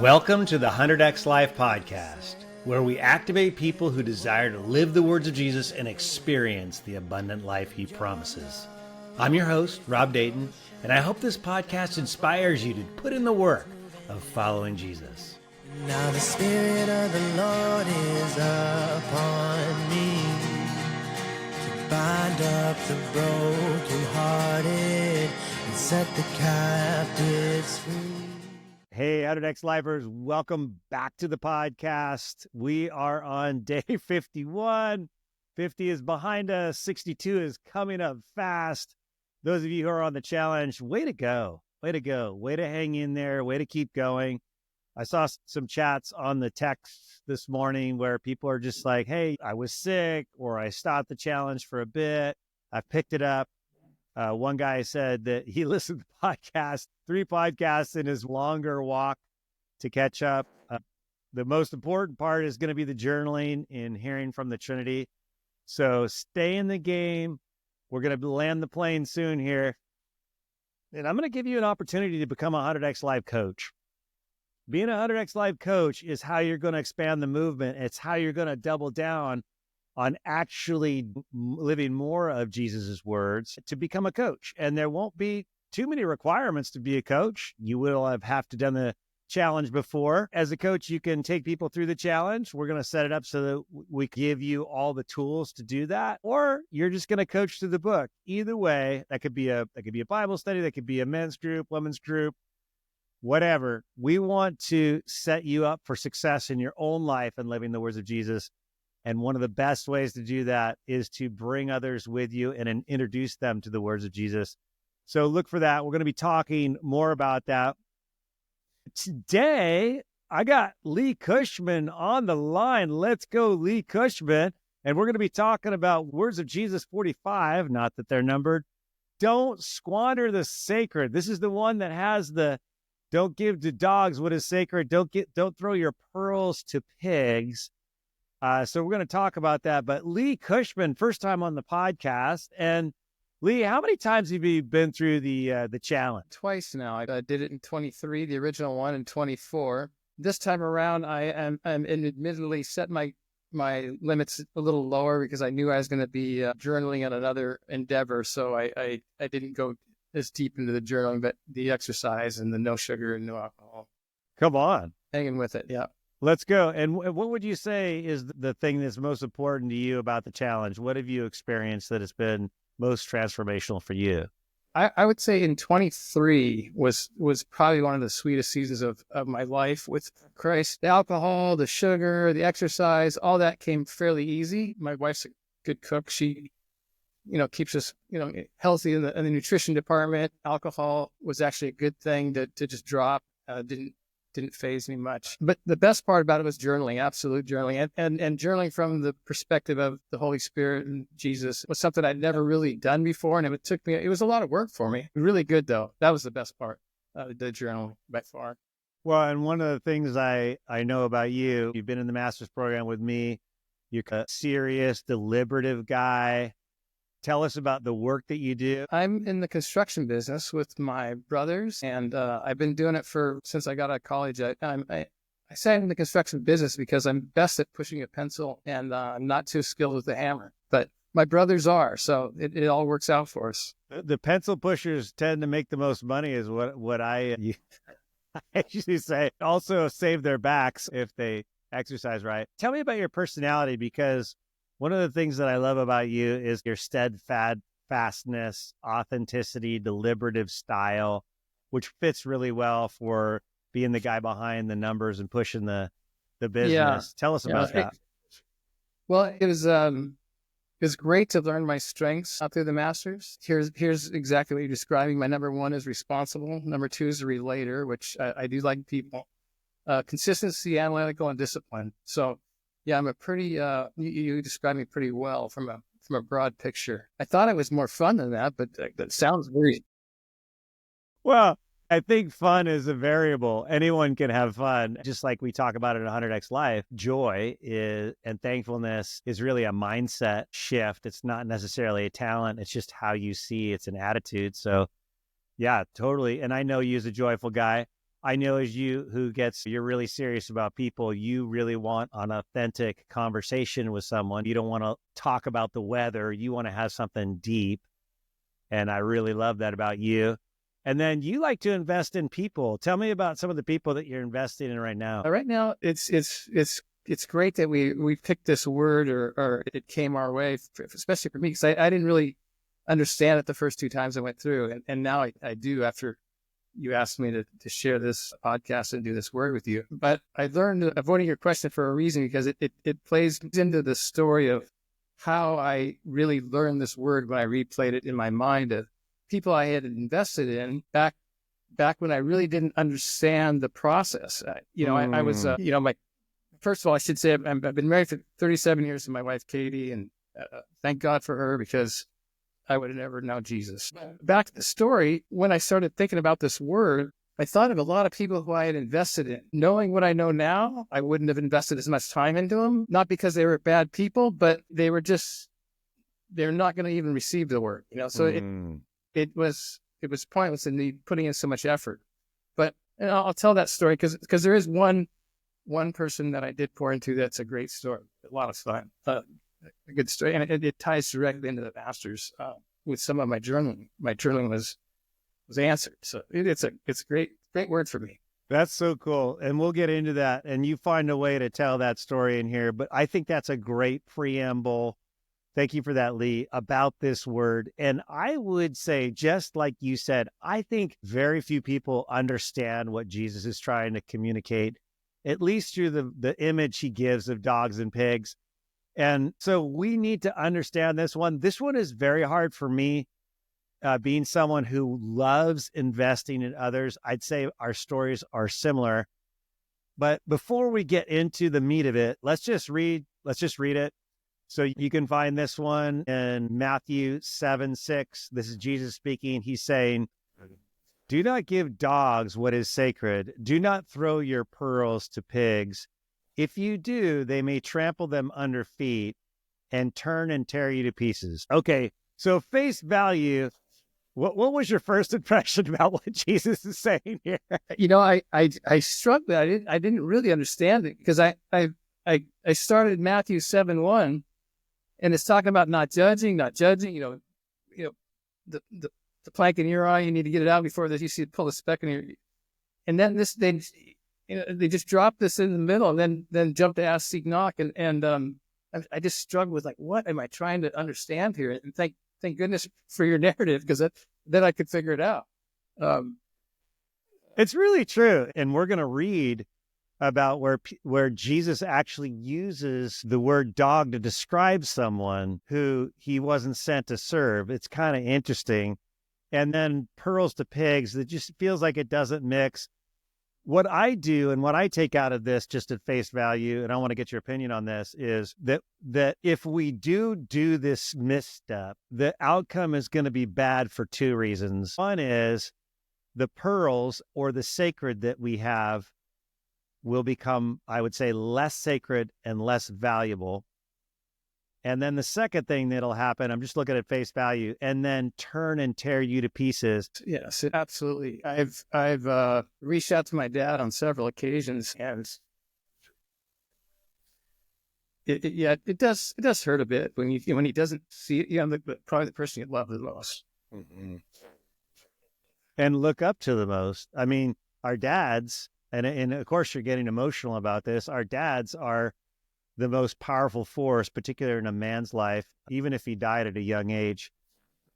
Welcome to the 100X Life Podcast, where we activate people who desire to live the words of Jesus and experience the abundant life he promises. I'm your host, Rob Dayton, and I hope this podcast inspires you to put in the work of following Jesus. Now the Spirit of the Lord is upon me, to bind up the brokenhearted and set the captives free. Hey, 100X Lifers, welcome back to the podcast. We are on day 51. 50 is behind us. 62 is coming up fast. Those of you who are on the challenge, way to go. Way to go. Way to hang in there. Way to keep going. I saw some chats on the text this morning where people are just like, hey, I was sick, or I stopped the challenge for a bit. I've picked it up. One guy said that he listened to the podcast, 3 podcasts in his longer walk to catch up. The most important part is going to be the journaling and hearing from the Trinity. So stay in the game. We're going to land the plane soon here. And I'm going to give you an opportunity to become a 100X Live coach. Being a 100X Live coach is how you're going to expand the movement. It's how you're going to double down on actually living more of Jesus's words to become a coach. And there won't be too many requirements to be a coach. You will have to done the challenge before. As a coach, you can take people through the challenge. We're going to set it up so that we give you all the tools to do that, or you're just going to coach through the book. Either way, that could be a Bible study, that could be a men's group, women's group, whatever. We want to set you up for success in your own life and living the words of Jesus. And one of the best ways to do that is to bring others with you and introduce them to the words of Jesus. So look for that. We're going to be talking more about that. Today, I got Lee Cushman on the line. Let's go, Lee Cushman. And we're going to be talking about Words of Jesus 45, not that they're numbered. Don't squander the sacred. This is the one that has the don't give to dogs what is sacred. Don't throw your pearls to pigs. So we're going to talk about that. But Lee Cushman, first time on the podcast. And Lee, how many times have you been through the challenge? Twice now. I did it in 23, the original one in 24. This time around, I'm admittedly set my limits a little lower because I knew I was going to be journaling on another endeavor. So I didn't go as deep into the journaling, but the exercise and the no sugar and no alcohol. Come on. Hanging with it, yeah. Let's go. And what would you say is the thing that's most important to you about the challenge? What have you experienced that has been most transformational for you? I would say in 23 was probably one of the sweetest seasons of my life with Christ. The alcohol, the sugar, the exercise, all that came fairly easy. My wife's a good cook. She, keeps us, healthy in the nutrition department. Alcohol was actually a good thing to just drop. Didn't faze me much. But the best part about it was journaling, absolute journaling. And journaling from the perspective of the Holy Spirit and Jesus was something I'd never really done before. And it was a lot of work for me. Really good, though. That was the best part of the journaling by far. Well, and one of the things I know about you've been in the master's program with me. You're a serious, deliberative guy. Tell us about the work that you do. I'm in the construction business with my brothers, and I've been doing it since I got out of college. I say I'm in the construction business because I'm best at pushing a pencil, and I'm not too skilled with the hammer. But my brothers are, so it all works out for us. The pencil pushers tend to make the most money, is what I usually say. Also save their backs if they exercise right. Tell me about your personality, because one of the things that I love about you is your steadfastness, authenticity, deliberative style, which fits really well for being the guy behind the numbers and pushing the business. Yeah. Tell us about that. Well, it was great to learn my strengths through the masters. Here's exactly what you're describing. My number 1 is responsible. Number 2 is a relator, which I do like people. Consistency, analytical, and discipline. So yeah, I'm a pretty, you described me pretty well from a broad picture. I thought it was more fun than that, but that sounds very... Well, I think fun is a variable. Anyone can have fun. Just like we talk about it in 100X Life, joy and thankfulness is really a mindset shift. It's not necessarily a talent. It's just how you see. It's an attitude. So yeah, totally. And I know you as a joyful guy. I know as you're really serious about people, you really want an authentic conversation with someone. You don't want to talk about the weather. You want to have something deep. And I really love that about you. And then you like to invest in people. Tell me about some of the people that you're investing in right now. Right now, it's great that we picked this word or it came our way, especially for me, because I didn't really understand it the first 2 times I went through. And now I do after you asked me to share this podcast and do this word with you. But I learned avoiding your question for a reason, because it plays into the story of how I really learned this word when I replayed it in my mind of people I had invested in back when I really didn't understand the process. I was, first of all, I should say I've been married for 37 years to my wife, Katie, and thank God for her, because I would have never known Jesus. Back to the story, when I started thinking about this word, I thought of a lot of people who I had invested in. Knowing what I know now, I wouldn't have invested as much time into them, not because they were bad people, but they're not going to even receive the word, so it was pointless in me putting in so much effort. But I'll tell that story because there is one person that I did pour into that's a great story, a lot of fun. A good story, and it ties directly into the masters with some of my journaling. My journaling was answered, so it's a great word for me. That's so cool, and we'll get into that. And you find a way to tell that story in here, but I think that's a great preamble. Thank you for that, Lee, about this word. And I would say, just like you said, I think very few people understand what Jesus is trying to communicate, at least through the image he gives of dogs and pigs. And so we need to understand this one. This one is very hard for me, being someone who loves investing in others. I'd say our stories are similar. But before we get into the meat of it, let's just read it. So you can find this one in Matthew 7:6. This is Jesus speaking. He's saying, "Do not give dogs what is sacred. Do not throw your pearls to pigs. If you do, they may trample them under feet and turn and tear you to pieces." Okay, so face value, what was your first impression about what Jesus is saying here? I struggled. I didn't really understand it, because I started Matthew 7:1, and it's talking about not judging. The plank in your eye, you need to get it out before you see it pull a speck in your. And then they just dropped this in the middle, and then jumped to ask, seek, knock, and I just struggled with, like, what am I trying to understand here? And thank goodness for your narrative, because then I could figure it out. It's really true, and we're going to read about where Jesus actually uses the word dog to describe someone who he wasn't sent to serve. It's kind of interesting. And then pearls to pigs, it just feels like it doesn't mix. What I do and what I take out of this, just at face value, and I want to get your opinion on this, is that if we do this misstep, the outcome is going to be bad for 2 reasons. One is the pearls, or the sacred that we have, will become, I would say, less sacred and less valuable. And then the second thing that'll happen, I'm just looking at face value, and then turn and tear you to pieces. Yes, absolutely. I've reached out to my dad on several occasions, and it does hurt a bit when he doesn't see it. Probably the person you love the most, and look up to the most. I mean, our dads, and of course you're getting emotional about this. Our dads are the most powerful force, particularly in a man's life, even if he died at a young age.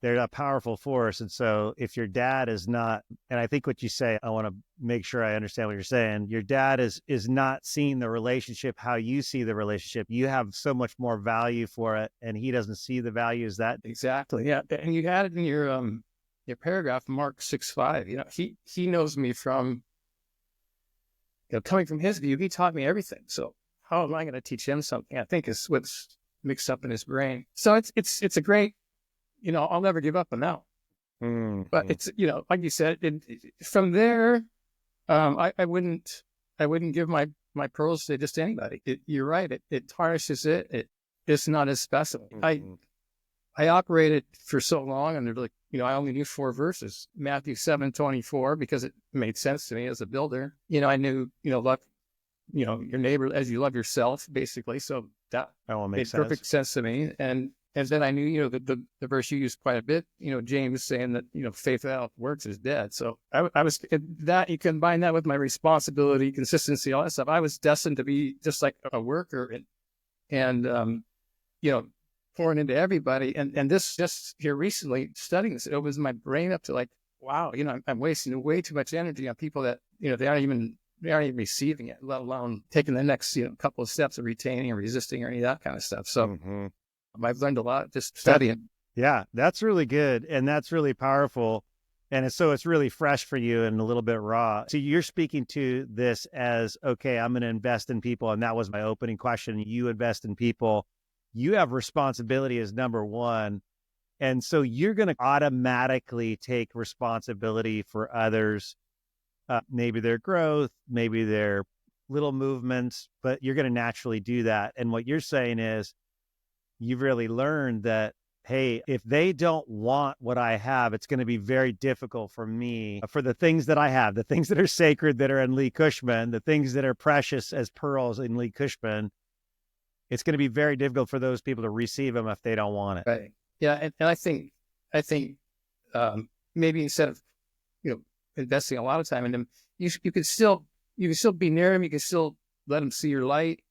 They're a powerful force. And so if your dad is not, and I think what you say, I want to make sure I understand what you're saying. Your dad is not seeing the relationship how you see the relationship. You have so much more value for it, and he doesn't see the value as that. Exactly. Yeah. And you had it in your paragraph, Mark 6:5. He knows me from, coming from his view. He taught me everything. So how am I going to teach him something? I think is what's mixed up in his brain. So it's a great, I'll never give up on that. But it's, like you said, from there, I wouldn't give my pearls to just anybody. You're right. It tarnishes it. It's not as special. I operated for so long, and they're like, I only knew 4 verses, Matthew 7:24, because it made sense to me as a builder. I knew, love, your neighbor as you love yourself, basically. So that won't make made sense. perfect sense to me. And then I knew, the verse you used quite a bit, James saying that, faith without works is dead. So I was that, you combine that with my responsibility, consistency, all that stuff. I was destined to be just like a worker and pouring into everybody. And this just here recently studying this, it opens my brain up to like, wow, I'm wasting way too much energy on people that, they aren't even receiving it, let alone taking the next, couple of steps of retaining or resisting or any of that kind of stuff. So I've learned a lot just studying. Yeah, that's really good. And that's really powerful. And it's really fresh for you and a little bit raw. So you're speaking to this as, okay, I'm going to invest in people. And that was my opening question. You invest in people. You have responsibility as number one. And so you're going to automatically take responsibility for others, maybe their growth, maybe their little movements, but you're going to naturally do that. And what you're saying is you've really learned that, hey, if they don't want what I have, it's going to be very difficult for me, for the things that I have, the things that are sacred that are in Lee Cushman, the things that are precious as pearls in Lee Cushman. It's going to be very difficult for those people to receive them if they don't want it. Right. Yeah. And I think maybe instead of, investing a lot of time in them, you could still be near them. You can still let them see your light.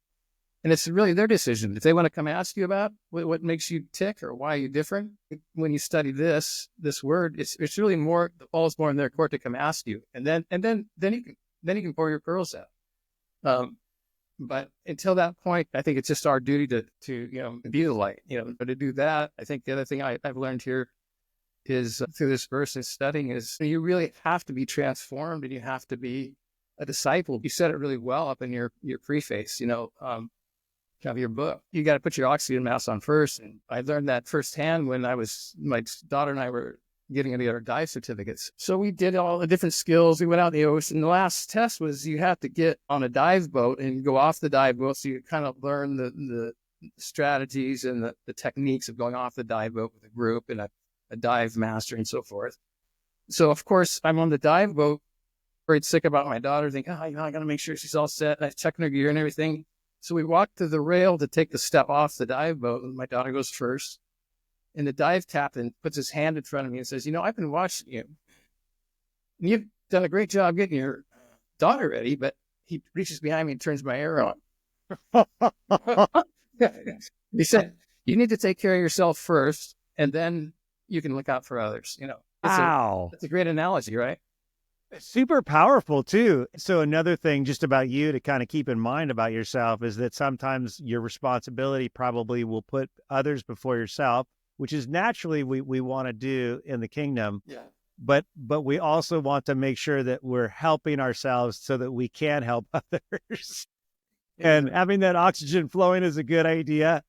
And it's really their decision. If they want to come ask you about what makes you tick or why you're different, when you study this word, it's really more, the ball's more in their court to come ask you. And then you can pour your pearls out. But until that point, I think it's just our duty to be the light, but to do that, I think the other thing I've learned here is through this verse and studying is you really have to be transformed and you have to be a disciple. You said it really well up in your preface, of your book. You got to put your oxygen mask on first. And I learned that firsthand when my daughter and I were getting our dive certificates. So we did all the different skills. We went out in the ocean. The last test was you have to get on a dive boat and go off the dive boat. So you kind of learn the strategies and the techniques of going off the dive boat with a group and a dive master and so forth. So of course I'm on the dive boat, worried sick about my daughter, thinking, I got to make sure she's all set. And I'm checking her gear and everything. So we walked to the rail to take the step off the dive boat, and my daughter goes first. And the dive captain puts his hand in front of me and says, I've been watching you. And you've done a great job getting your daughter ready, but he reaches behind me and turns my air on. He said, you need to take care of yourself first, and then you can look out for others. Wow. That's a great analogy, right? Super powerful too. So another thing just about you to kind of keep in mind about yourself is that sometimes your responsibility probably will put others before yourself, which is naturally we want to do in the kingdom. Yeah. But we also want to make sure that we're helping ourselves so that we can help others. And having that oxygen flowing is a good idea.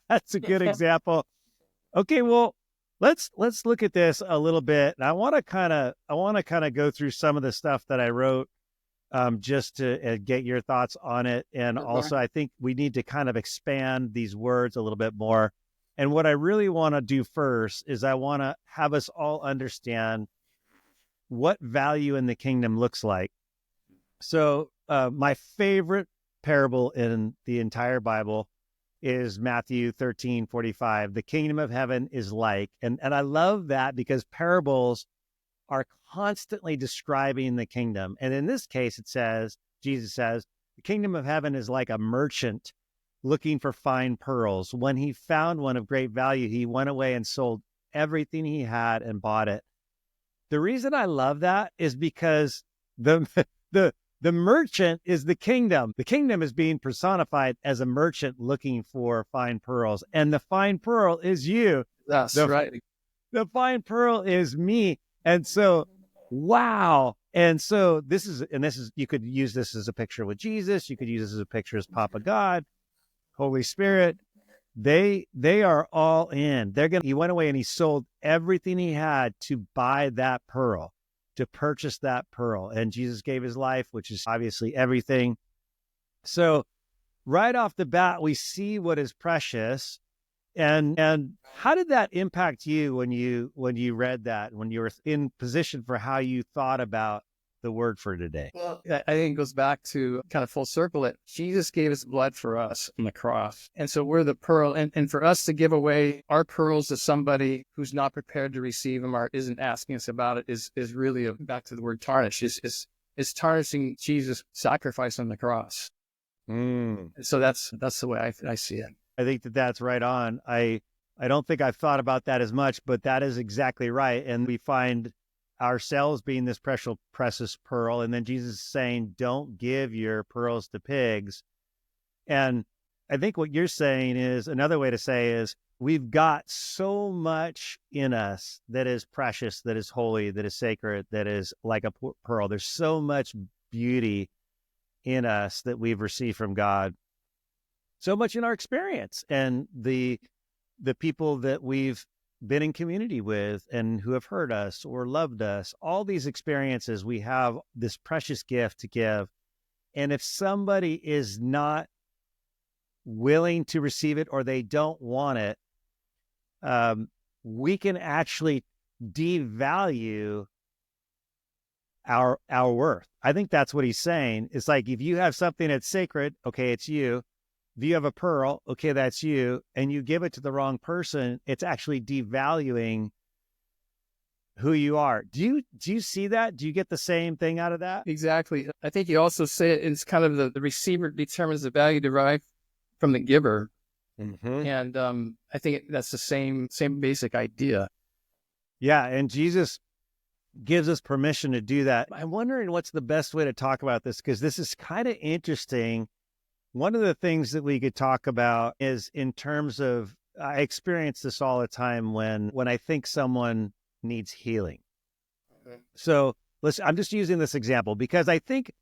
That's a good example. Okay, well, let's look at this a little bit. And I want to kind of go through some of the stuff that I wrote just to get your thoughts on it. And also, I think we need to kind of expand these words a little bit more. And what I really want to do first is I want to have us all understand what value in the kingdom looks like. So my favorite parable in the entire Bible is Matthew 13:45. The kingdom of heaven is like, and I love that because parables are constantly describing the kingdom. And in this case, Jesus says, the kingdom of heaven is like a merchant looking for fine pearls. When he found one of great value, he went away and sold everything he had and bought it. The reason I love that is because the merchant is the kingdom. The kingdom is being personified as a merchant looking for fine pearls. And the fine pearl is you. That's right. The fine pearl is me. And so, wow. And so this is, you could use this as a picture with Jesus. You could use this as a picture as Papa God, Holy Spirit. They are all in. He went away and he sold everything he had to buy that pearl, to purchase that pearl. And Jesus gave his life, which is obviously everything. So right off the bat, we see what is precious. And how did that impact you when you read that, when you were in position for how you thought about the word for today? Well, I think it goes back to kind of full circle that Jesus gave his blood for us on the cross. And so we're the pearl. And for us to give away our pearls to somebody who's not prepared to receive them or isn't asking us about it is really back to the word tarnish, is tarnishing Jesus' sacrifice on the cross. Mm. So that's the way I see it. I think that's right on. I don't think I've thought about that as much, but that is exactly right. And we find ourselves being this precious pearl. And then Jesus is saying, don't give your pearls to pigs. And I think what you're saying is, another way to say is, we've got so much in us that is precious, that is holy, that is sacred, that is like a pearl. There's so much beauty in us that we've received from God. So much in our experience and the people that we've been in community with and who have heard us or loved us, all these experiences, we have this precious gift to give. And if somebody is not willing to receive it or they don't want it, we can actually devalue our worth. I think that's what he's saying. It's like, if you have something that's sacred, okay, it's you. If you have a pearl, okay, that's you, and you give it to the wrong person, it's actually devaluing who you are. Do you see that? Do you get the same thing out of that? Exactly. I think you also say it's kind of the receiver determines the value derived from the giver. Mm-hmm. And I think that's the same basic idea. Yeah, and Jesus gives us permission to do that. I'm wondering what's the best way to talk about this, because this is kind of interesting. One of the things that we could talk about is in terms of, I experience this all the time when I think someone needs healing. Okay. So I'm just using this example because I think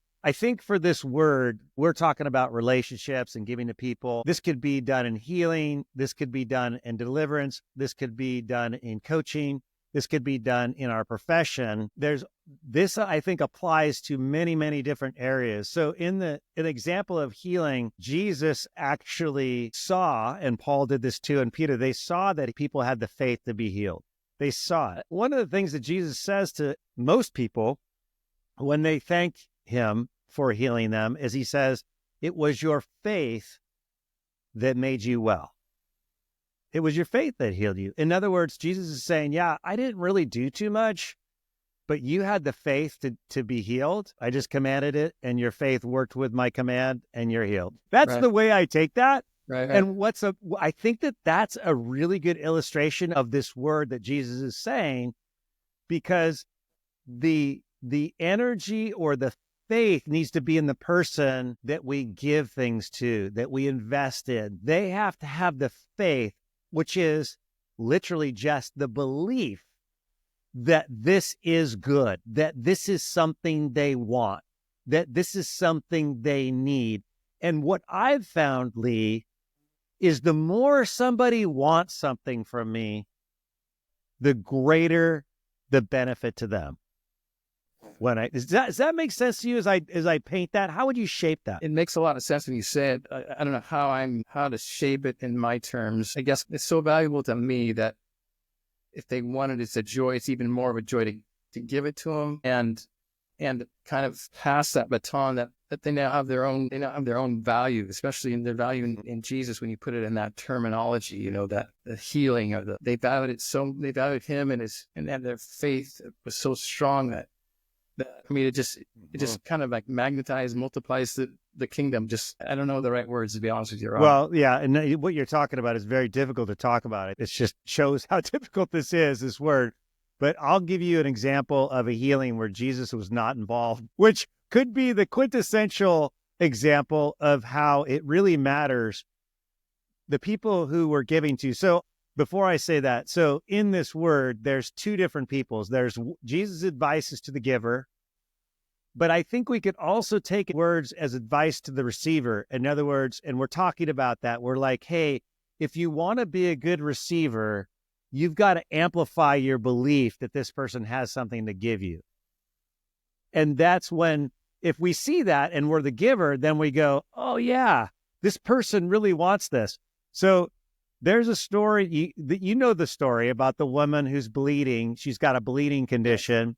for this word, we're talking about relationships and giving to people. This could be done in healing. This could be done in deliverance. This could be done in coaching. This could be done in our profession. This, I think, applies to many, many different areas. So in an example of healing, Jesus actually saw, and Paul did this too, and Peter, they saw that people had the faith to be healed. They saw it. One of the things that Jesus says to most people when they thank him for healing them is he says, it was your faith that made you well. It was your faith that healed you. In other words, Jesus is saying, yeah, I didn't really do too much, but you had the faith to be healed. I just commanded it, and your faith worked with my command, and you're healed. That's right. The way I take that. Right. And I think that's a really good illustration of this word that Jesus is saying, because the energy or the faith needs to be in the person that we give things to, that we invest in. They have to have the faith, which is literally just the belief that this is good, that this is something they want, that this is something they need. And what I've found, Lee, is the more somebody wants something from me, the greater the benefit to them. Does that make sense to you as I paint that? How would you shape that? It makes a lot of sense when you say it. I don't know how to shape it in my terms. I guess it's so valuable to me that if they want it, it's a joy. It's even more of a joy to give it to them and kind of pass that baton that they now have their own value, especially in their value in Jesus. When you put it in that terminology, that the healing or they valued him and their faith was so strong that it just kind of like magnetizes, multiplies the kingdom. Just, I don't know the right words, to be honest with you, Rob. Well, yeah. And what you're talking about is very difficult to talk about. It just shows how difficult this word. But I'll give you an example of a healing where Jesus was not involved, which could be the quintessential example of how it really matters the people who we're giving to. So before I say that, so in this word, there's two different peoples. There's Jesus' advice is to the giver, but I think we could also take words as advice to the receiver. In other words, and we're talking about that, we're like, hey, if you want to be a good receiver, you've got to amplify your belief that this person has something to give you. And that's when, if we see that and we're the giver, then we go, oh yeah, this person really wants this. So There's a story, you know the story about the woman who's bleeding. She's got a bleeding condition.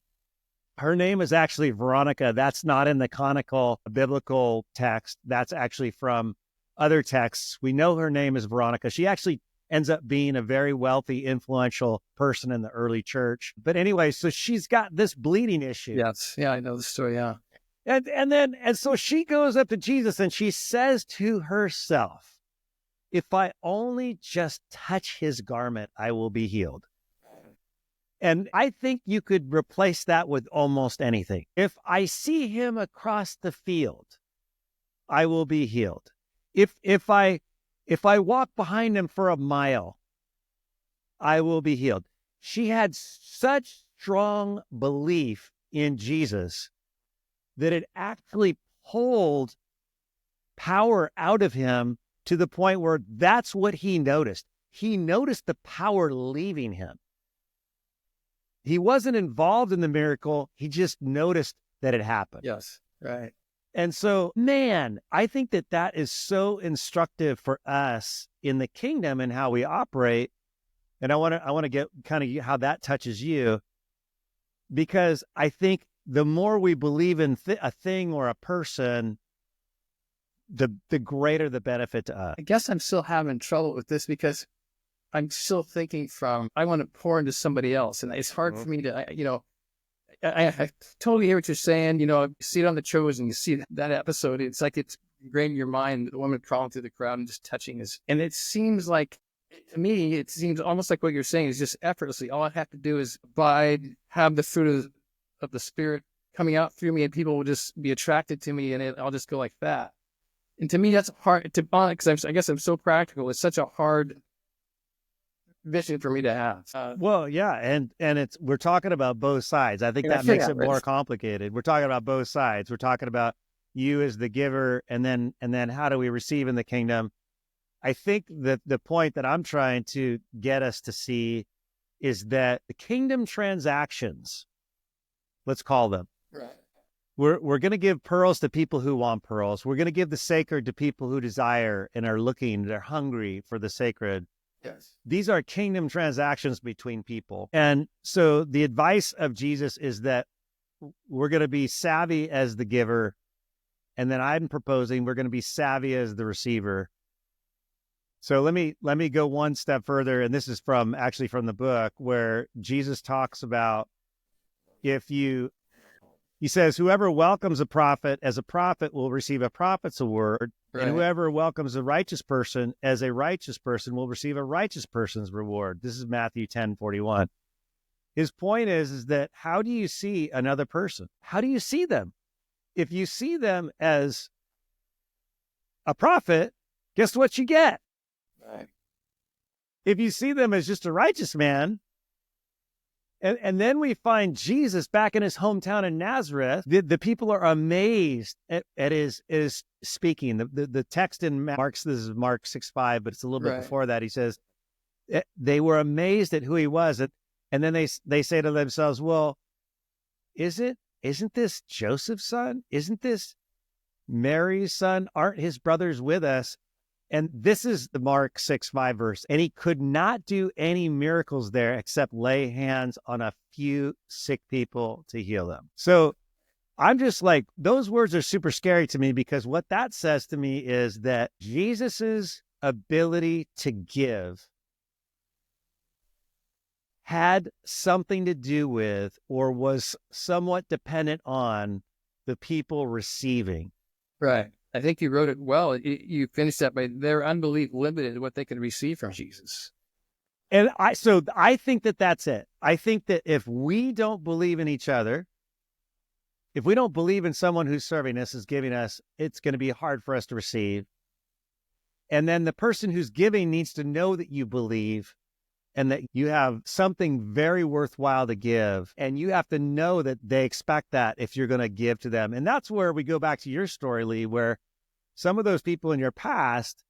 Her name is actually Veronica. That's not in the canonical biblical text. That's actually from other texts. We know her name is Veronica. She actually ends up being a very wealthy, influential person in the early church. But anyway, so she's got this bleeding issue. Yes. Yeah, I know the story. Yeah. And so she goes up to Jesus and she says to herself, if I only just touch his garment, I will be healed. And I think you could replace that with almost anything. If I see him across the field, I will be healed. If I walk behind him for a mile, I will be healed. She had such strong belief in Jesus that it actually pulled power out of him to the point where that's what he noticed. He noticed the power leaving him. He wasn't involved in the miracle. He just noticed that it happened. Yes. Right. And so, man, I think that is so instructive for us in the kingdom and how we operate. And I want to get kind of how that touches you, because I think the more we believe in a thing or a person, the greater the benefit to us. I guess I'm still having trouble with this because I'm still thinking from, I want to pour into somebody else. And it's hard for me to, I totally hear what you're saying. You see it on The Chosen, you see that episode. It's like it's ingrained in your mind, the woman crawling through the crowd and just touching his. And it seems like, to me, it seems almost like what you're saying is just effortlessly. All I have to do is abide, have the fruit of the Spirit coming out through me, and people will just be attracted to me, and I'll just go like that. And to me, that's hard to bond, because I guess I'm so practical. It's such a hard vision for me to have. Well, yeah, and we're talking about both sides. I think that makes it more complicated. We're talking about both sides. We're talking about you as the giver, and then how do we receive in the kingdom? I think that the point that I'm trying to get us to see is that the kingdom transactions, let's call them, Right. We're going to give pearls to people who want pearls. We're going to give the sacred to people who desire and are looking, they're hungry for the sacred. Yes. These are kingdom transactions between people. And so the advice of Jesus is that we're going to be savvy as the giver. And then I'm proposing we're going to be savvy as the receiver. So let me go one step further. And this is from the book, where Jesus talks about he says, whoever welcomes a prophet as a prophet will receive a prophet's award. Right. And whoever welcomes a righteous person as a righteous person will receive a righteous person's reward. This is Matthew 10:41. His point is that how do you see another person? How do you see them? If you see them as a prophet, guess what you get? Right. If you see them as just a righteous man, and then we find Jesus back in his hometown in Nazareth, the people are amazed at his speaking. The text in Mark, this is Mark 6:5, but it's a little bit before that. He says, they were amazed at who he was. And then they say to themselves, well, isn't this Joseph's son? Isn't this Mary's son? Aren't his brothers with us? And this is the Mark 6:5 verse. And he could not do any miracles there except lay hands on a few sick people to heal them. So I'm just like, those words are super scary to me, because what that says to me is that Jesus's ability to give had something to do with, or was somewhat dependent on, the people receiving. Right. I think you wrote it well. You finished that by their unbelief limited what they could receive from Jesus. And I think that's it. I think that if we don't believe in each other, if we don't believe in someone who's serving us, is giving us, it's going to be hard for us to receive. And then the person who's giving needs to know that you believe and that you have something very worthwhile to give. And you have to know that they expect that if you're going to give to them. And that's where we go back to your story, Lee, where some of those people in your past,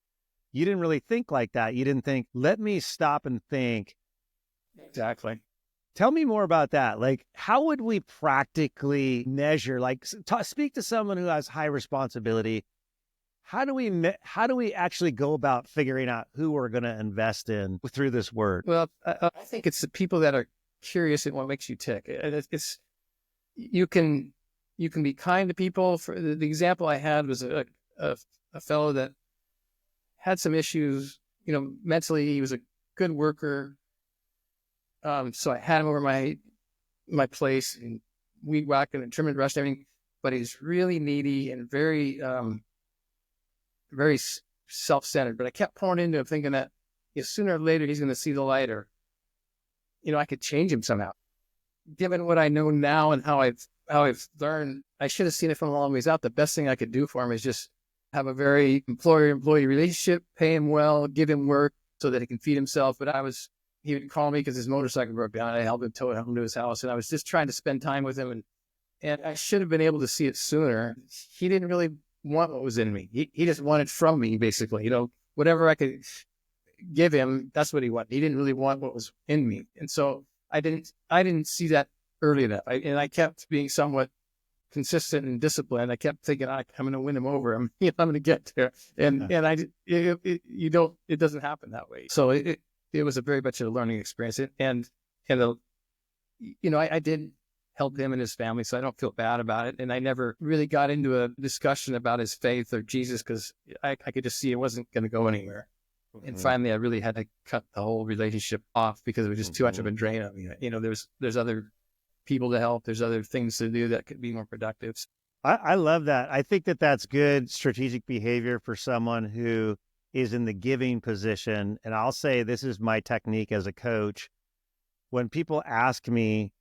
you didn't really think like that. You didn't think, let me stop and think. Exactly. Tell me more about that. Like, how would we practically measure, like, speak to someone who has high responsibility. how do we actually go about figuring out who we're going to invest in through this word? Well, I think it's the people that are curious in what makes you tick. It's you can be kind to people. For the example I had was a fellow that had some issues, mentally. He was a good worker. So I had him over my place and weed whacking and trimming, brush and everything, but he's really needy and very self-centered. But I kept pouring into him thinking that sooner or later he's going to see the light, or, I could change him somehow. Given what I know now and how I've learned, I should have seen it from a long ways out. The best thing I could do for him is just have a very employer-employee relationship, pay him well, give him work so that he can feed himself. But he would call me because his motorcycle broke down. I helped him tow it home to his house, and I was just trying to spend time with him. And I should have been able to see it sooner. He didn't really want what was in me. He just wanted from me, basically. Whatever I could give him, that's what he wanted. He didn't really want what was in me. And so I didn't see that early enough. I kept being somewhat consistent and disciplined. I kept thinking, I'm going to win him over. I'm going to get there. And it doesn't happen that way. So it was a very much a learning experience. I did help him and his family, so I don't feel bad about it. And I never really got into a discussion about his faith or Jesus because I could just see it wasn't going to go anywhere. Mm-hmm. And finally, I really had to cut the whole relationship off because it was just too much of a drain on me. There's other people to help. There's other things to do that could be more productive. I love that. I think that that's good strategic behavior for someone who is in the giving position. And I'll say this is my technique as a coach. When people ask me,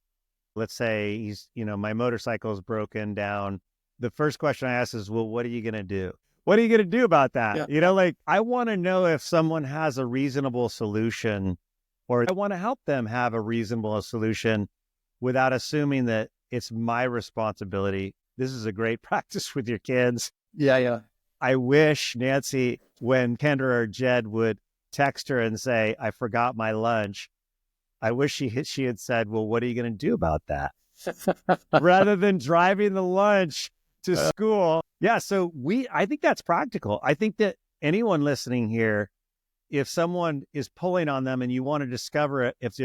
let's say my motorcycle is broken down, the first question I ask is, well, what are you going to do? What are you going to do about that? Yeah. I want to know if someone has a reasonable solution, or I want to help them have a reasonable solution without assuming that it's my responsibility. This is a great practice with your kids. Yeah. I wish Nancy, when Kendra or Jed would text her and say, I forgot my lunch, I wish she had said, well, what are you going to do about that? Rather than driving the lunch to school. Yeah. So I think that's practical. I think that anyone listening here, if someone is pulling on them and you want to discover it, if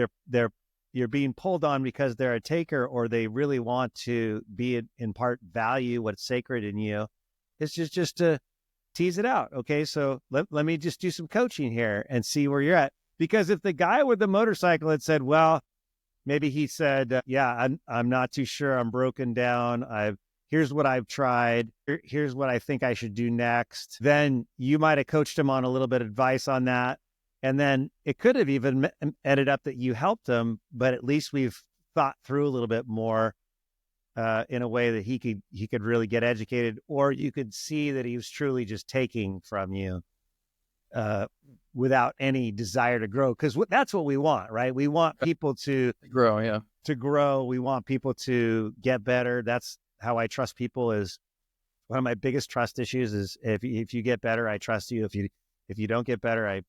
you're being pulled on because they're a taker or they really want to be in part value what's sacred in you, it's just to tease it out. Okay. So let me just do some coaching here and see where you're at. Because if the guy with the motorcycle had said, well, maybe he said, I'm not too sure. I'm broken down. Here's what I've tried. Here's what I think I should do next. Then you might have coached him on a little bit of advice on that. And then it could have even ended up that you helped him, but at least we've thought through a little bit more in a way that he could really get educated, or you could see that he was truly just taking from you without any desire to grow. Because that's what we want, right? We want people to grow, yeah. To grow. We want people to get better. That's how I trust people. Is one of my biggest trust issues is if you get better, I trust you. If you don't get better,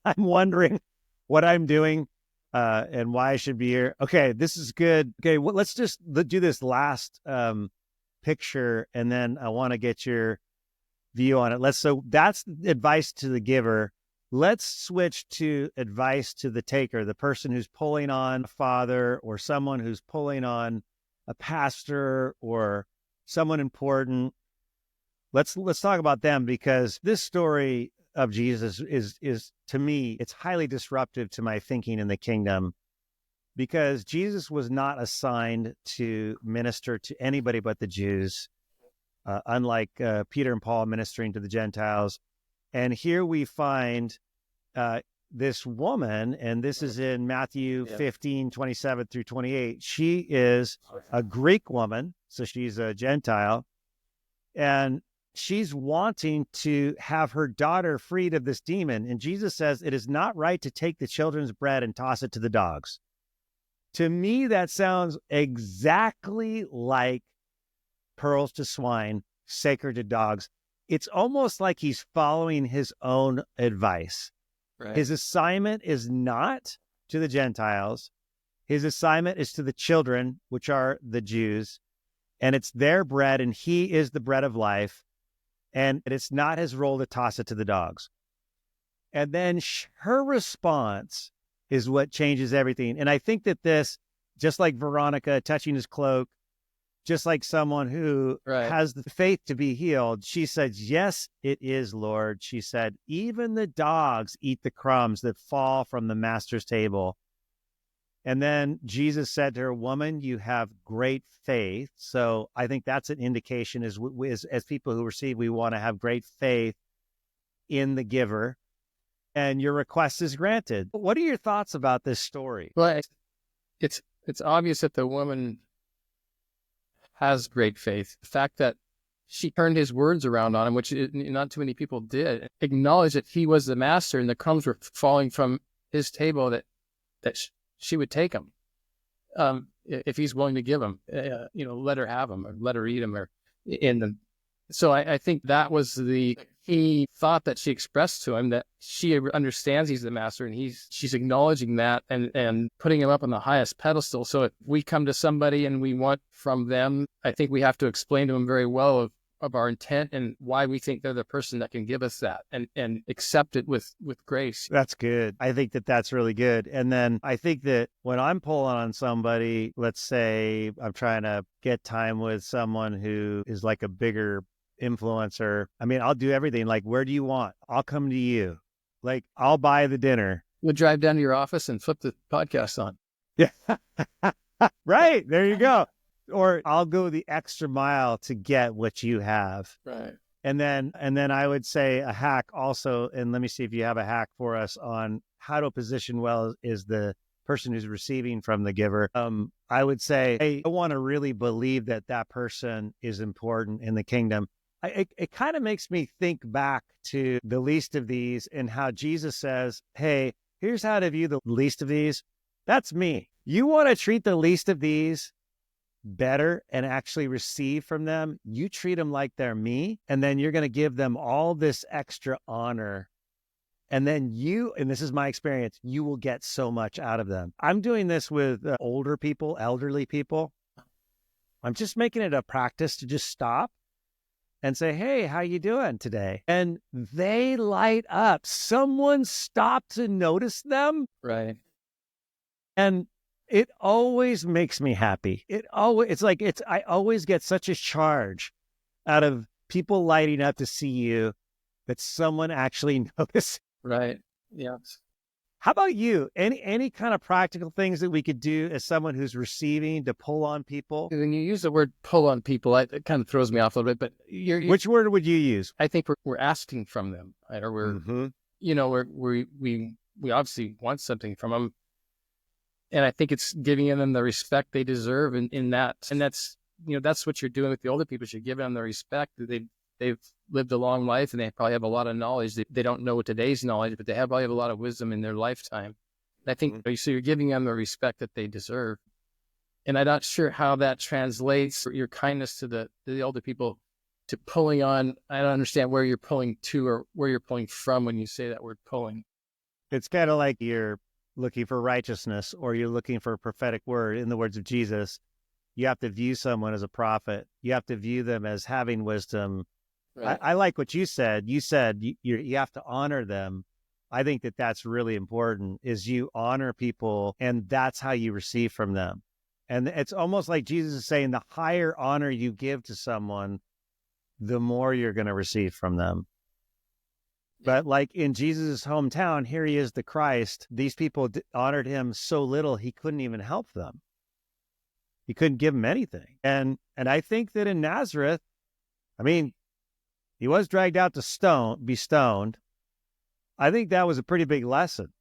I'm wondering what I'm doing and why I should be here. Okay, this is good. Okay, let's just do this last picture, and then I want to get your view on it. So that's advice to the giver. Let's switch to advice to the taker, the person who's pulling on a father or someone who's pulling on a pastor or someone important. Let's talk about them, because this story of Jesus is to me, it's highly disruptive to my thinking in the kingdom, because Jesus was not assigned to minister to anybody but the Jews, unlike Peter and Paul ministering to the Gentiles. And here we find this woman, and this is in Matthew 15, 27 through 28. She is a Greek woman, so she's a Gentile, and she's wanting to have her daughter freed of this demon. And Jesus says, it is not right to take the children's bread and toss it to the dogs. To me, that sounds exactly like pearls to swine, sacred to dogs. It's almost like he's following his own advice. Right. His assignment is not to the Gentiles. His assignment is to the children, which are the Jews, and it's their bread, and he is the bread of life. and it's not his role to toss it to the dogs. And then her response is what changes everything. And I think that this, just like Veronica touching his cloak, just like someone who has the faith to be healed, she says, yes, it is, Lord. She said, even the dogs eat the crumbs that fall from the master's table. And then Jesus said to her, woman, you have great faith. So I think that's an indication as people who receive, we want to have great faith in the giver, and your request is granted. What are your thoughts about this story? Well, it's obvious that the woman has great faith. The fact that she turned his words around on him, which not too many people did, acknowledged that he was the master and the crumbs were falling from his table, that she would take them if he's willing to give them. Let her have them or let her eat them or in them. So I think that was the key thought that she expressed to him, that she understands he's the master, and she's acknowledging that and putting him up on the highest pedestal. So if we come to somebody and we want from them, I think we have to explain to them very well of our intent and why we think they're the person that can give us that, and accept it with grace. That's good. I think that that's really good. And then I think that when I'm pulling on somebody, let's say I'm trying to get time with someone who is like a bigger influencer. I mean, I'll do everything. Like, where do you want? I'll come to you. Like, I'll buy the dinner. We'll drive down to your office and flip the podcast on. Yeah. Right. There you go. Or I'll go the extra mile to get what you have. Right. And then I would say a hack also, and let me see if you have a hack for us on how to position well is the person who's receiving from the giver. I would say, I want to really believe that person is important in the kingdom. It kind of makes me think back to the least of these and how Jesus says, hey, here's how to view the least of these. That's me. You want to treat the least of these better and actually receive from them, you treat them like they're me, and then you're going to give them all this extra honor. And then and this is my experience, you will get so much out of them. I'm doing this with older people, elderly people. I'm just making it a practice to just stop and say, hey, how you doing today? And they light up. Someone stopped to notice them. Right. And it always makes me happy. I always get such a charge out of people lighting up to see you, that someone actually noticed. Right. Yeah. How about you? Any kind of practical things that we could do as someone who's receiving to pull on people? When you use the word pull on people, it kind of throws me off a little bit, but which word would you use? I think we're asking from them, right? Or we obviously want something from them. And I think it's giving them the respect they deserve in that. And that's what you're doing with the older people. You're giving them the respect that they've lived a long life, and they probably have a lot of knowledge. They don't know today's knowledge, but they probably have a lot of wisdom in their lifetime. And I think so you're giving them the respect that they deserve. And I'm not sure how that translates, your kindness to the older people, to pulling on. I don't understand where you're pulling to or where you're pulling from when you say that word pulling. It's kind of like you're looking for righteousness, or you're looking for a prophetic word. In the words of Jesus, you have to view someone as a prophet. You have to view them as having wisdom. Right. I like what you said. You said you have to honor them. I think that that's really important, is you honor people, and that's how you receive from them. And it's almost like Jesus is saying, the higher honor you give to someone, the more you're going to receive from them. But like in Jesus' hometown, here he is, the Christ. These people honored him so little, he couldn't even help them. He couldn't give them anything. And I think that in Nazareth, I mean, he was dragged out to be stoned. I think that was a pretty big lesson.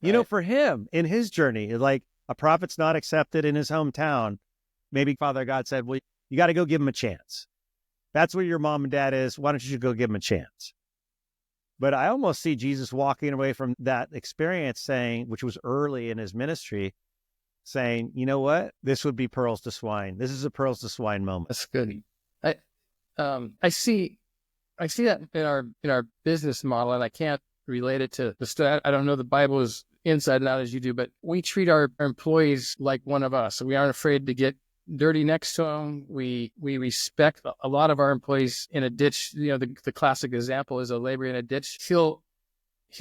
You know, for him, in his journey, like a prophet's not accepted in his hometown. Maybe Father God said, well, you got to go give him a chance. That's where your mom and dad is. Why don't you go give him a chance? But I almost see Jesus walking away from that experience saying, which was early in his ministry, saying, you know what? This would be pearls to swine. This is a pearls to swine moment. That's good. I see that in our business model, and I can't relate it to the study. I don't know the Bible is inside and out as you do, but we treat our employees like one of us. So we aren't afraid to get dirty next to him. We respect a lot of our employees in a ditch. The classic example is a laborer in a ditch. He'll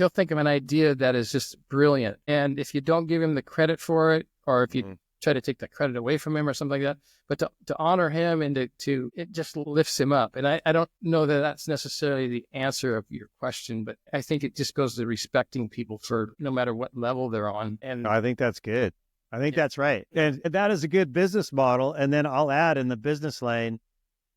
think of an idea that is just brilliant. And if you don't give him the credit for it, or if you try to take the credit away from him or something like that, but to honor him and to it just lifts him up. And I don't know that that's necessarily the answer of your question, but I think it just goes to respecting people for no matter what level they're on. And I think that's good. I think that's right. And that is a good business model. And then I'll add in the business lane,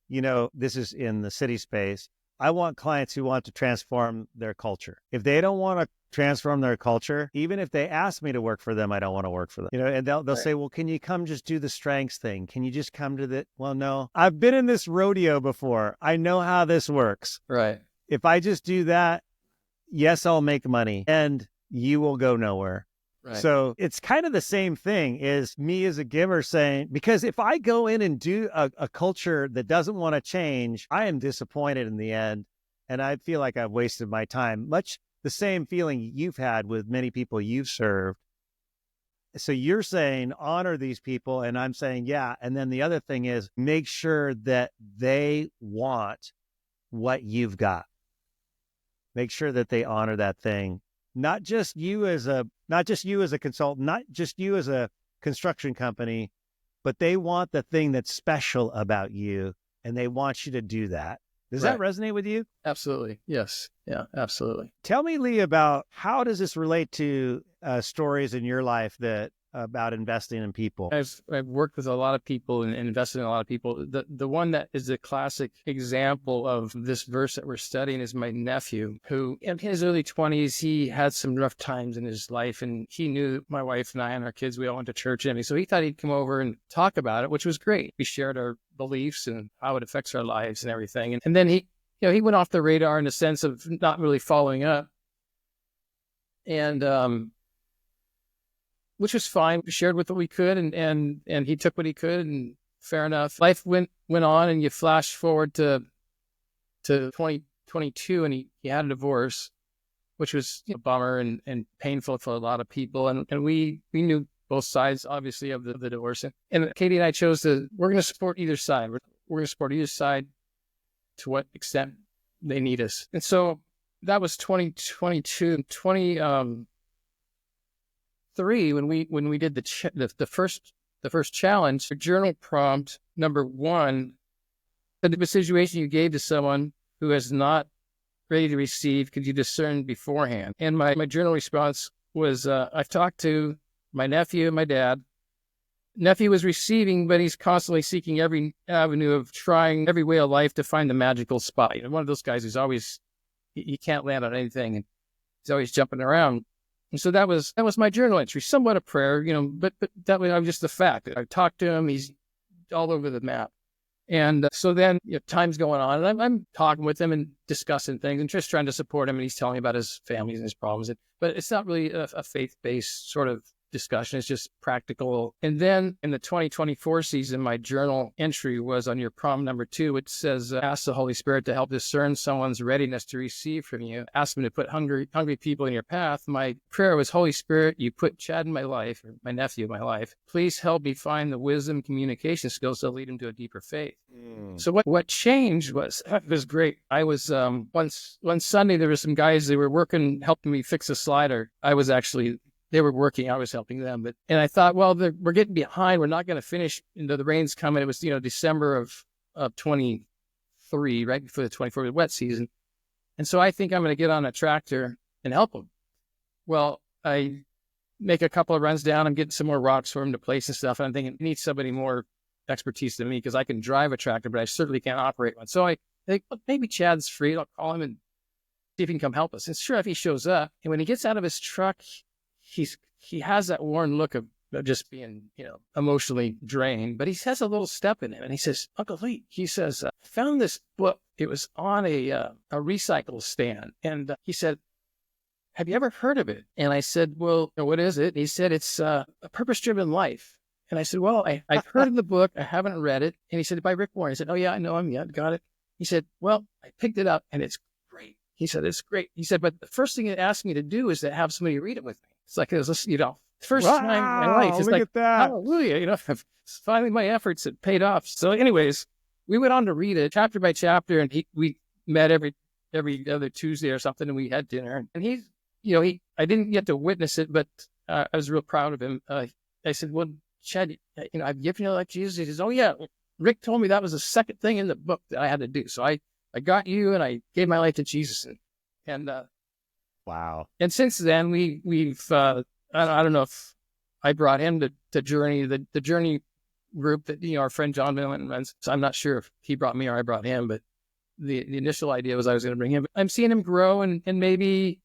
this is in the city space. I want clients who want to transform their culture. If they don't want to transform their culture, even if they ask me to work for them, I don't want to work for them. And they'll say, well, can you come just do the strengths thing? Can you just come to the, well, no, I've been in this rodeo before. I know how this works. Right. If I just do that, yes, I'll make money and you will go nowhere. Right. So it's kind of the same thing as me as a giver saying, because if I go in and do a culture that doesn't want to change, I am disappointed in the end. And I feel like I've wasted my time. Much the same feeling you've had with many people you've served. So you're saying honor these people. And I'm saying, yeah. And then the other thing is make sure that they want what you've got. Make sure that they honor that thing. Not just you as a consultant, not just you as a construction company, but they want the thing that's special about you and they want you to do that. Does that resonate with you? Absolutely. Yes. Yeah, absolutely. Tell me, Lee, about how does this relate to stories in your life about investing in people? I've worked with a lot of people and invested in a lot of people. The one that is a classic example of this verse that we're studying is my nephew, who in his early 20s, he had some rough times in his life, and he knew my wife and I and our kids, we all went to church and so he thought he'd come over and talk about it, which was great. We shared our beliefs and how it affects our lives and everything. And then he went off the radar in the sense of not really following up. And, which was fine. We shared with what we could, and he took what he could, and fair enough. Life went on, and you flash forward to 2022, and he had a divorce, which was a bummer and painful for a lot of people. And we knew both sides, obviously, of the divorce. And Katie and I chose we're going to support either side. We're going to support either side to what extent they need us. And so that was 2022. 2023, when we did the first challenge, the journal prompt number 1, the situation you gave to someone who is not ready to receive, could you discern beforehand? And my journal response was, I've talked to my nephew and my dad. Nephew was receiving, but he's constantly seeking every avenue of trying every way of life to find the magical spot. One of those guys who's always, he can't land on anything, and he's always jumping around. And so that was my journal entry, somewhat a prayer, but that was just the fact. I talked to him, he's all over the map. And so then time's going on, and I'm talking with him and discussing things and just trying to support him. And he's telling me about his family and his problems. But it's not really a faith-based sort of discussion. It's just practical. And then in the 2024 season, my journal entry was on your prompt number 2, which says, ask the Holy Spirit to help discern someone's readiness to receive from you. Ask him to put hungry people in your path. My prayer was, Holy Spirit, you put Chad in my life, or my nephew in my life. Please help me find the wisdom, communication skills to lead him to a deeper faith. So what changed was great. I was, one Sunday, there were some guys, they were helping me fix a slider. They were working, I was helping them. And I thought, well, we're getting behind. We're not going to finish. The rain's coming. It was, December of 23, right before the 24 wet season. And so I think I'm going to get on a tractor and help them. Well, I make a couple of runs down. I'm getting some more rocks for him to place and stuff. And I'm thinking, I need somebody more expertise than me because I can drive a tractor, but I certainly can't operate one. So I think, well, maybe Chad's free. I'll call him and see if he can come help us. And sure, if he shows up, and when he gets out of his truck, he has that worn look of just being, emotionally drained, but he has a little step in him. And he says, Uncle Lee, he says, I found this book. It was on a recycle stand. And he said, have you ever heard of it? And I said, well, what is it? And he said, it's a purpose-driven life. And I said, well, I've heard of the book. I haven't read it. And he said, by Rick Warren. I said, oh yeah, I know him. Yeah, got it. He said, well, I picked it up and it's great. He said, it's great. He said, but the first thing it asked me to do is to have somebody read it with me. It's like, it was, First time in my life. It's Look like, at that. hallelujah, finally my efforts had paid off. So anyways, we went on to read it chapter by chapter, and we met every other Tuesday or something, and we had dinner. And I didn't get to witness it, but I was real proud of him. I said, well, Chad, I've given you like Jesus. He says, oh yeah, Rick told me that was the second thing in the book that I had to do. So I got you, and I gave my life to Jesus. And wow. And since then, we've I don't know if I brought him to Journey, the Journey group that our friend John Millen runs. So I'm not sure if he brought me or I brought him, but the initial idea was I was going to bring him. I'm seeing him grow and maybe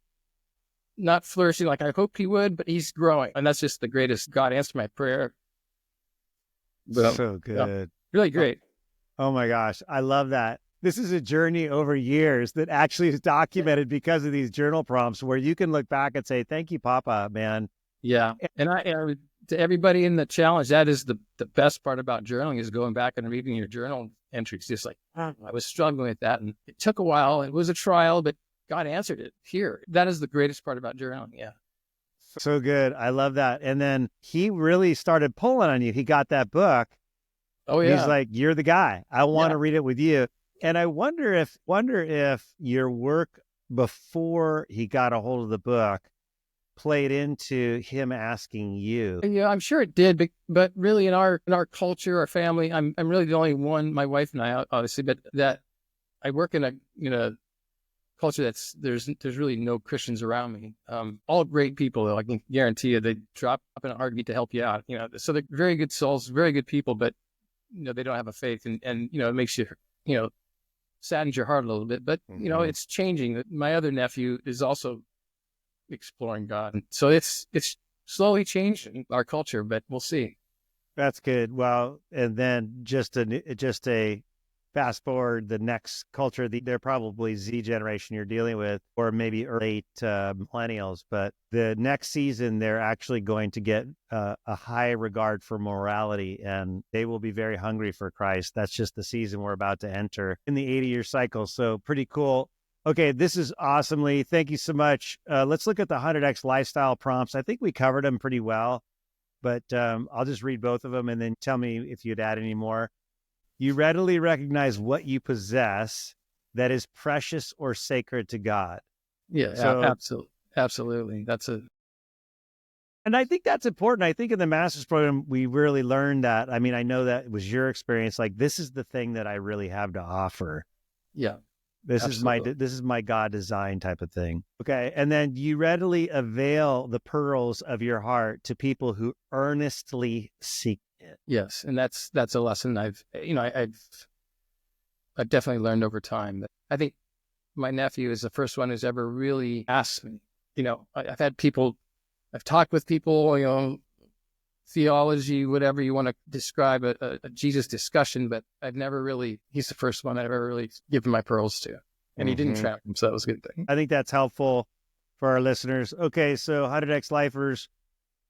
not flourishing like I hoped he would, but he's growing, and that's just the greatest. God answered my prayer. But, so good. Really great. Oh my gosh, I love that. This is a journey over years that actually is documented because of these journal prompts where you can look back and say, thank you, Papa, man. Yeah. And to everybody in the challenge, that is the best part about journaling, is going back and reading your journal entries. Just like, I was struggling with that, and it took a while. It was a trial, but God answered it here. That is the greatest part about journaling. Yeah. So good. I love that. And then he really started pulling on you. He got that book. Oh yeah. He's like, you're the guy. I want to read it with you. And I wonder if your work before he got a hold of the book played into him asking you. Yeah, I'm sure it did, but really in our culture, our family, I'm really the only one, my wife and I, obviously, but that I work in a culture that's there's really no Christians around me. All great people, though. I can guarantee you, they drop up in a heartbeat to help you out. So they're very good souls, very good people, but they don't have a faith, and it makes you saddens your heart a little bit. But it's changing. My other nephew is also exploring God, and so it's slowly changing our culture, but we'll see. That's good. Well, and then just a fast forward, the next culture, they're probably Z generation you're dealing with, or maybe late millennials. But the next season, they're actually going to get a high regard for morality, and they will be very hungry for Christ. That's just the season we're about to enter in the 80-year cycle. So pretty cool. Okay, this is awesome, Lee. Thank you so much. Let's look at the 100X lifestyle prompts. I think we covered them pretty well, but I'll just read both of them and then tell me if you'd add any more. You readily recognize what you possess that is precious or sacred to God. Yeah, so, absolutely. And I think that's important. I think in the master's program, we really learned that. I mean, I know that it was your experience. Like, this is the thing that I really have to offer. Yeah. This is my God design type of thing. Okay. And then you readily avail the pearls of your heart to people who earnestly seek it. Yes. And that's a lesson I've definitely learned over time. I think my nephew is the first one who's ever really asked me. I've talked with people, theology, whatever you want to describe, a Jesus discussion, but he's the first one I've ever really given my pearls to. And he didn't trap him, so that was a good thing. I think that's helpful for our listeners. Okay, so 100X lifers,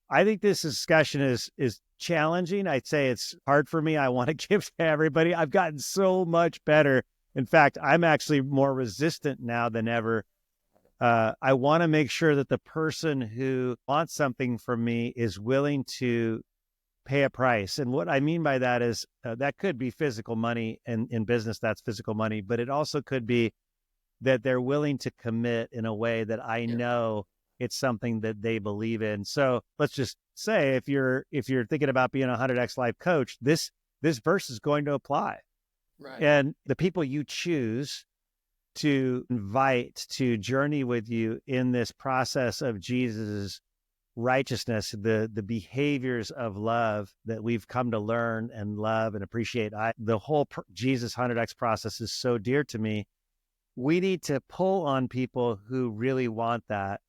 I think this discussion is challenging. I'd say it's hard for me. I want to give to everybody. I've gotten so much better. In fact, I'm actually more resistant now than ever. I want to make sure that the person who wants something from me is willing to pay a price. And what I mean by that is that could be physical money, and in business, that's physical money, but it also could be that they're willing to commit in a way that I know it's something that they believe in. So let's just say if you're thinking about being a 100X life coach, this verse is going to apply. Right. And the people you choose to invite to journey with you in this process of Jesus's righteousness, the behaviors of love that we've come to learn and love and appreciate. The whole Jesus 100X process is so dear to me. We need to pull on people who really want that.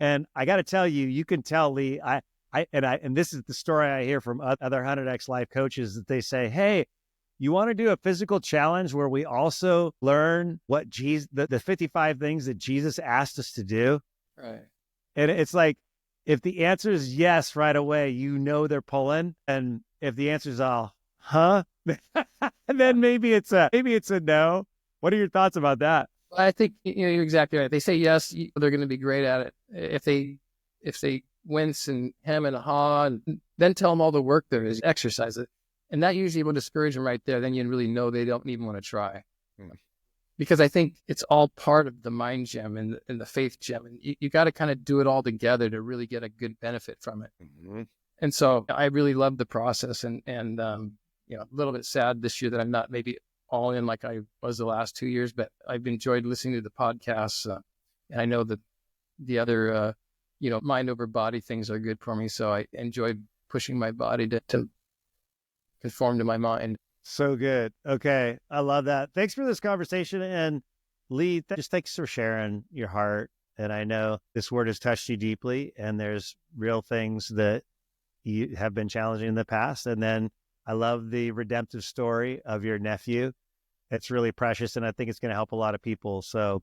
And I got to tell you, you can tell, Lee, and this is the story I hear from other 100X life coaches, that they say, hey, you want to do a physical challenge where we also learn what Jesus, the 55 things that Jesus asked us to do? Right. And it's like, if the answer is yes right away, they're pulling. And if the answer is all, huh? then maybe it's a no. What are your thoughts about that? I think you're exactly right. They say yes, they're going to be great at it. If they wince and hem and haw, and then tell them all the work there is, exercise it. And that usually will discourage them right there. Then you really know they don't even want to try. Because I think it's all part of the mind gem and the faith gem. And you got to kind of do it all together to really get a good benefit from it. Mm-hmm. And so I really love the process, and you know, a little bit sad this year that I'm not maybe all in like I was the last 2 years, but I've enjoyed listening to the podcasts. And I know that the other, you know, mind over body things are good for me. So I enjoyed pushing my body to conform to my mind. So good. Okay. I love that. Thanks for this conversation. And Lee, just thanks for sharing your heart. And I know this word has touched you deeply, and there's real things that you have been challenging in the past. And then I love the redemptive story of your nephew. It's really precious, and I think it's going to help a lot of people. So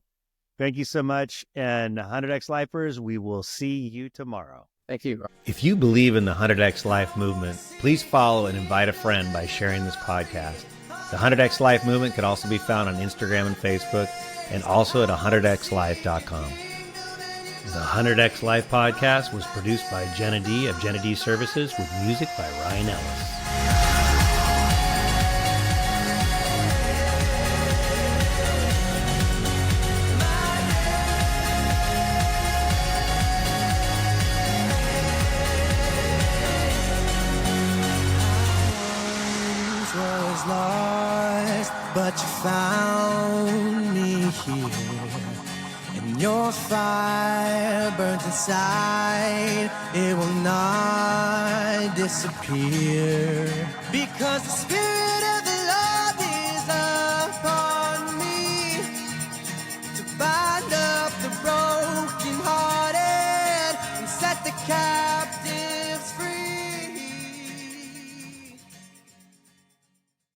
thank you so much. And 100X Lifers, we will see you tomorrow. Thank you. If you believe in the 100X Life movement, please follow and invite a friend by sharing this podcast. The 100X Life movement can also be found on Instagram and Facebook, and also at 100xlife.com. The 100X Life podcast was produced by Jenna D of Jenna D Services, with music by Ryan Ellis. Was lost, but you found me here, and your fire burns inside. It will not disappear, because the Spirit